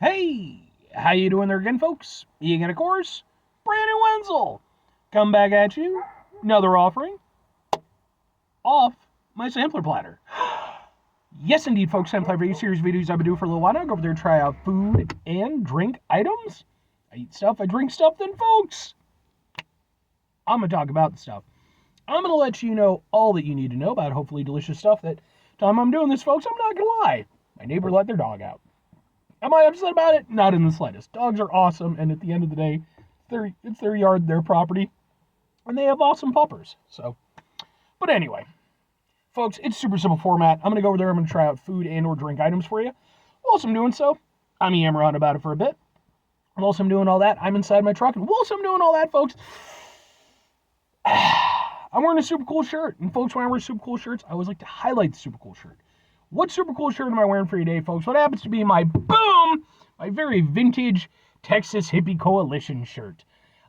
Hey, how you doing there again, folks? Egan, of course, Brandon Wenzel. Come back at you. Another offering off my sampler platter. Yes, indeed, folks. Sampler for series of videos I've been doing for a little while now. Go over there and try out food and drink items. I eat stuff, I drink stuff, then, folks, I'm going to talk about the stuff. I'm going to let you know all that you need to know about hopefully delicious stuff. That time I'm doing this, folks, I'm not going to lie. My neighbor let their dog out. Am I upset about it? Not in the slightest. Dogs are awesome, and at the end of the day, it's their yard, their property, and they have awesome puppers. So, but anyway, folks, it's super simple format. I'm going to go over there. I'm going to try out food and or drink items for you. Whilst I'm doing so, I'm yammering about it for a bit. Whilst I'm doing all that, I'm inside my truck, and whilst I'm doing all that, folks, I'm wearing a super cool shirt. And folks, when I wear super cool shirts, I always like to highlight the super cool shirt. What super cool shirt am I wearing for you today, folks? What happens to be my very vintage Texas Hippie Coalition shirt.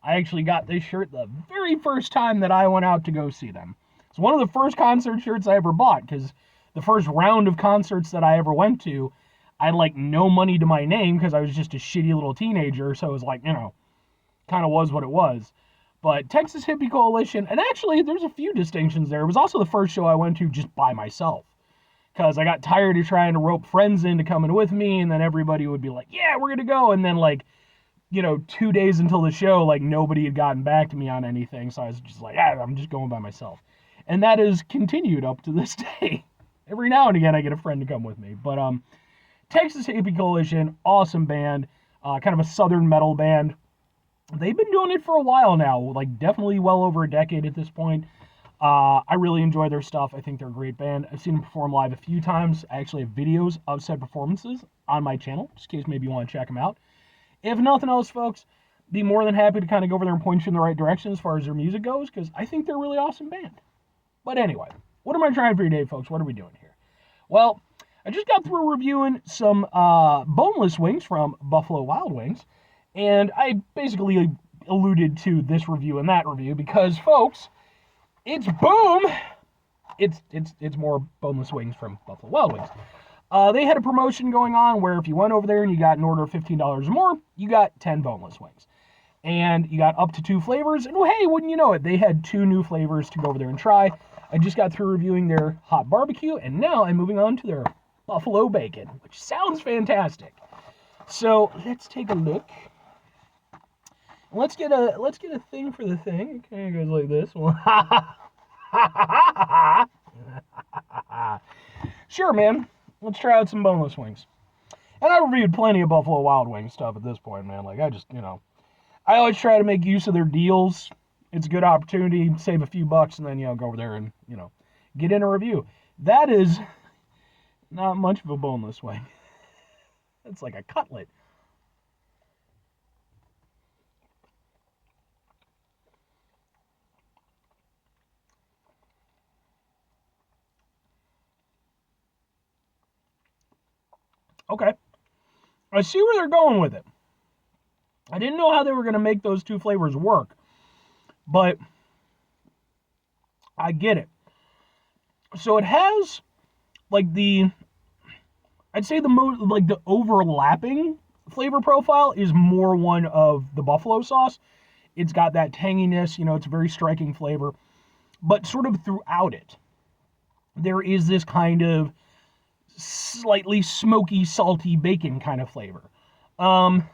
I actually got this shirt the very first time that I went out to go see them. It's one of the first concert shirts I ever bought, because the first round of concerts that I ever went to, I had like no money to my name because I was just a shitty little teenager, so it was like, kind of was what it was. But Texas Hippie Coalition, and actually there's a few distinctions there. It was also the first show I went to just by myself, because I got tired of trying to rope friends into coming with me, and then everybody would be like, yeah, we're going to go. And then 2 days until the show, nobody had gotten back to me on anything. So I was just like, I'm just going by myself. And that has continued up to this day. Every now and again, I get a friend to come with me. But Texas Hippie Coalition, awesome band, kind of a southern metal band. They've been doing it for a while now, definitely well over a decade at this point. I really enjoy their stuff. I think they're a great band. I've seen them perform live a few times. I actually have videos of said performances on my channel, just in case maybe you want to check them out. If nothing else, folks, be more than happy to kind of go over there and point you in the right direction as far as their music goes, because I think they're a really awesome band. But anyway, what am I trying for you today, folks? What are we doing here? Well, I just got through reviewing some boneless wings from Buffalo Wild Wings, and I basically alluded to this review and that review because, folks, it's boom! It's more boneless wings from Buffalo Wild Wings. They had a promotion going on where if you went over there and you got an order of $15 or more, you got 10 boneless wings. And you got up to 2 flavors, and hey, wouldn't you know it, they had 2 new flavors to go over there and try. I just got through reviewing their hot barbecue, and now I'm moving on to their buffalo bacon, which sounds fantastic. So let's take a look. Let's get a thing for the thing. Okay, it goes like this. Sure, man. Let's try out some boneless wings. And I reviewed plenty of Buffalo Wild Wings stuff at this point, man. I always try to make use of their deals. It's a good opportunity, save a few bucks, and then, go over there and, get in a review. That is not much of a boneless wing. It's like a cutlet. Okay. I see where they're going with it. I didn't know how they were going to make those 2 flavors work, but I get it. So it has, I'd say the overlapping flavor profile is more one of the buffalo sauce. It's got that tanginess, it's a very striking flavor, but sort of throughout it, there is this kind of slightly smoky, salty bacon kind of flavor. And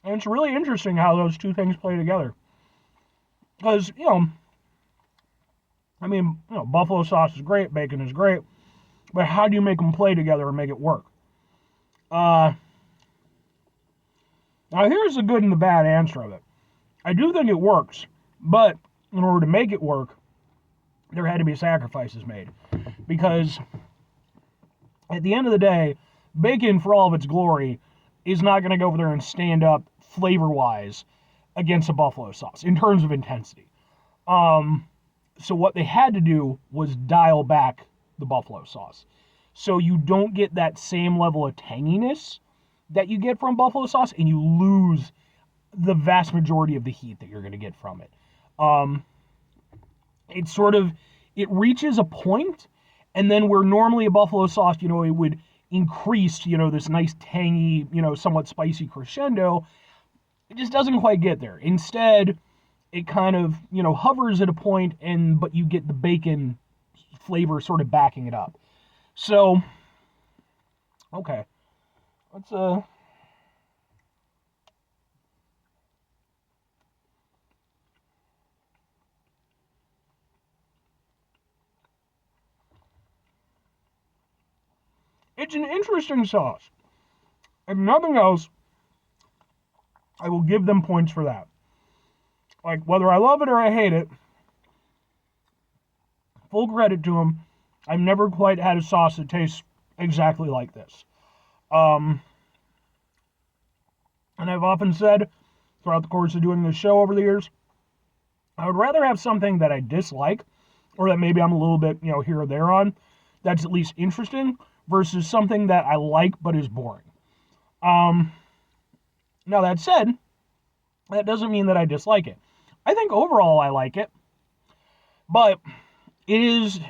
it's really interesting how those 2 things play together. Because, buffalo sauce is great, bacon is great, but how do you make them play together and make it work? Now here's the good and the bad answer of it. I do think it works, but in order to make it work, there had to be sacrifices made. Because at the end of the day, bacon, for all of its glory, is not going to go over there and stand up flavor-wise against a buffalo sauce in terms of intensity. So what they had to do was dial back the buffalo sauce. So you don't get that same level of tanginess that you get from buffalo sauce, and you lose the vast majority of the heat that you're going to get from it. It reaches a point, And then where normally a buffalo sauce, it would increase, this nice tangy, somewhat spicy crescendo, it just doesn't quite get there. Instead, it kind of, hovers at a point, but you get the bacon flavor sort of backing it up. So, okay. Let's, it's an interesting sauce. If nothing else, I will give them points for that. Like, whether I love it or I hate it, full credit to them. I've never quite had a sauce that tastes exactly like this. And I've often said throughout the course of doing this show over the years, I would rather have something that I dislike, or that maybe I'm a little bit, here or there on, that's at least interesting, versus something that I like but is boring. Now that said, that doesn't mean that I dislike it. I think overall I like it, but it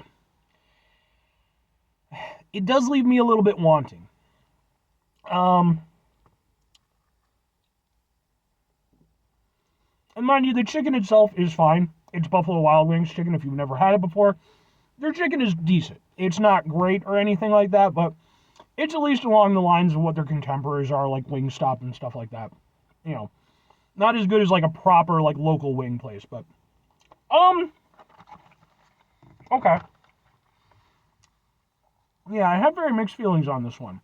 does leave me a little bit wanting. And mind you, the chicken itself is fine. It's Buffalo Wild Wings chicken if you've never had it before. Their chicken is decent. It's not great or anything like that, but it's at least along the lines of what their contemporaries are, like Wingstop and stuff like that. Not as good as like a proper like local wing place, but okay. Yeah, I have very mixed feelings on this one.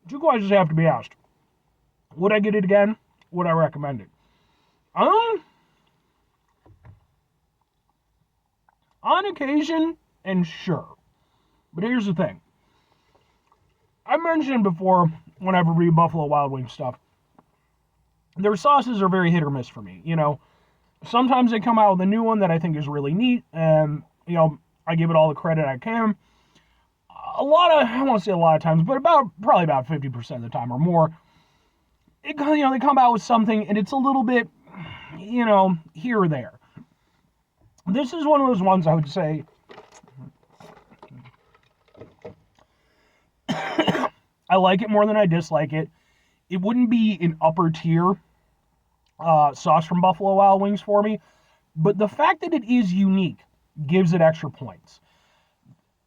Two questions have to be asked. Would I get it again? Would I recommend it? On occasion, and sure. But here's the thing. I mentioned before, when I've reviewed Buffalo Wild Wings stuff, their sauces are very hit or miss for me. Sometimes they come out with a new one that I think is really neat, and, I give it all the credit I can. I won't say a lot of times, but probably about 50% of the time or more, they come out with something, and it's a little bit, here or there. This is one of those ones I would say, I like it more than I dislike it. It wouldn't be an upper tier sauce from Buffalo Wild Wings for me, but the fact that it is unique gives it extra points.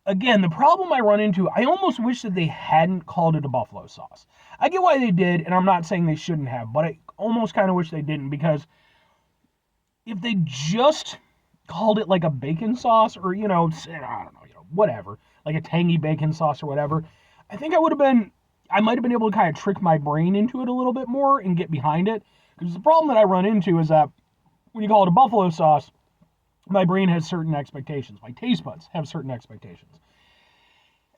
Again, the problem I run into, I almost wish that they hadn't called it a buffalo sauce. I get why they did, and I'm not saying they shouldn't have, but I almost kind of wish they didn't, because if they just called it like a bacon sauce, or, I don't know, whatever, like a tangy bacon sauce or whatever, I think I might have been able to kind of trick my brain into it a little bit more and get behind it. Because the problem that I run into is that when you call it a buffalo sauce, my brain has certain expectations. My taste buds have certain expectations.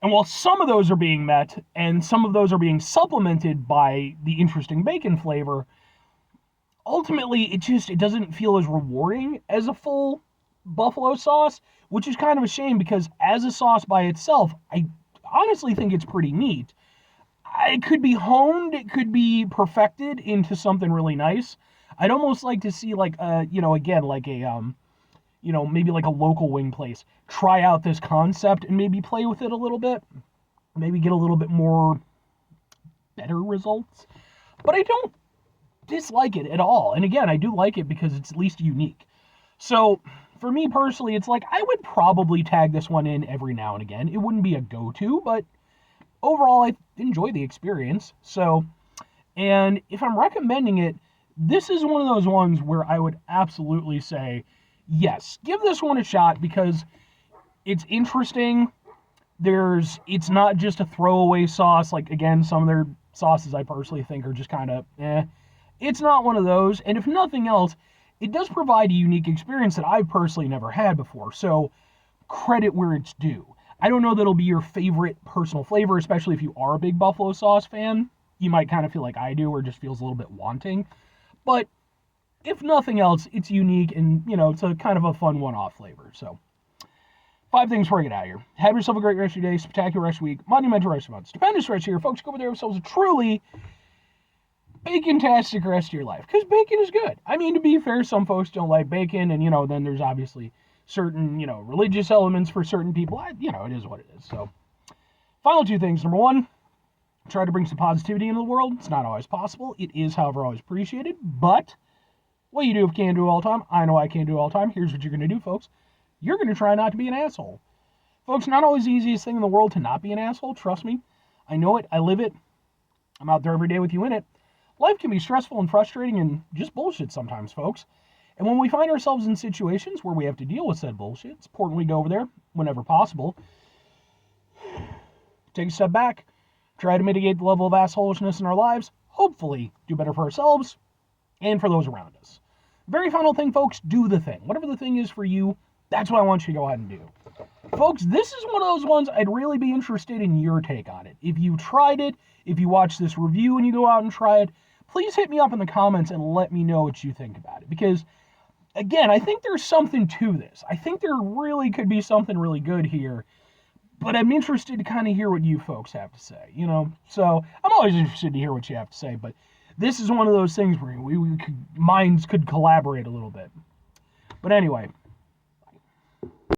And while some of those are being met, and some of those are being supplemented by the interesting bacon flavor, ultimately it doesn't feel as rewarding as a full buffalo sauce, which is kind of a shame, because as a sauce by itself, I honestly think it's pretty neat. It could be honed, it could be perfected into something really nice. I'd almost like to see like again, like a maybe like a local wing place try out this concept and maybe play with it a little bit, maybe get a little bit more better results. But I don't dislike it at all. And again, I do like it because it's at least unique. So for me personally, it's like I would probably tag this one in every now and again. It wouldn't be a go-to, but overall I enjoy the experience. So, and if I'm recommending it, this is one of those ones where I would absolutely say, yes, give this one a shot, because it's interesting. It's not just a throwaway sauce. Like, again, some of their sauces I personally think are just kind of It's not one of those. And if nothing else, it does provide a unique experience that I've personally never had before. So credit where it's due. I don't know that it'll be your favorite personal flavor, especially if you are a big buffalo sauce fan. You might kind of feel like I do, or just feels a little bit wanting. But if nothing else, it's unique, and, it's a kind of a fun one-off flavor. So 5 things before I get out of here. Have yourself a great rest of your day, spectacular rest of your week, monumental rest of your month, stupendous rest of your folks. Go over there yourselves a truly bacon-tastic rest of your life, because bacon is good. I mean, to be fair, some folks don't like bacon, and, then there's obviously certain, religious elements for certain people. It is what it is. So, final two things. Number one, try to bring some positivity into the world. It's not always possible. It is, however, always appreciated. But what you do if you can't do it all the time, I know I can't do it all the time. Here's what you're going to do, folks. You're going to try not to be an asshole. Folks, not always the easiest thing in the world to not be an asshole. Trust me. I know it. I live it. I'm out there every day with you in it. Life can be stressful and frustrating and just bullshit sometimes, folks. And when we find ourselves in situations where we have to deal with said bullshit, it's important we go over there whenever possible. Take a step back. Try to mitigate the level of assholishness in our lives. Hopefully do better for ourselves and for those around us. Very final thing, folks, do the thing. Whatever the thing is for you, that's what I want you to go ahead and do. Folks, this is one of those ones I'd really be interested in your take on it. If you tried it, if you watch this review and you go out and try it, please hit me up in the comments and let me know what you think about it. Because, again, I think there's something to this. I think there really could be something really good here. But I'm interested to kind of hear what you folks have to say, So I'm always interested to hear what you have to say. But this is one of those things where minds could collaborate a little bit. But anyway,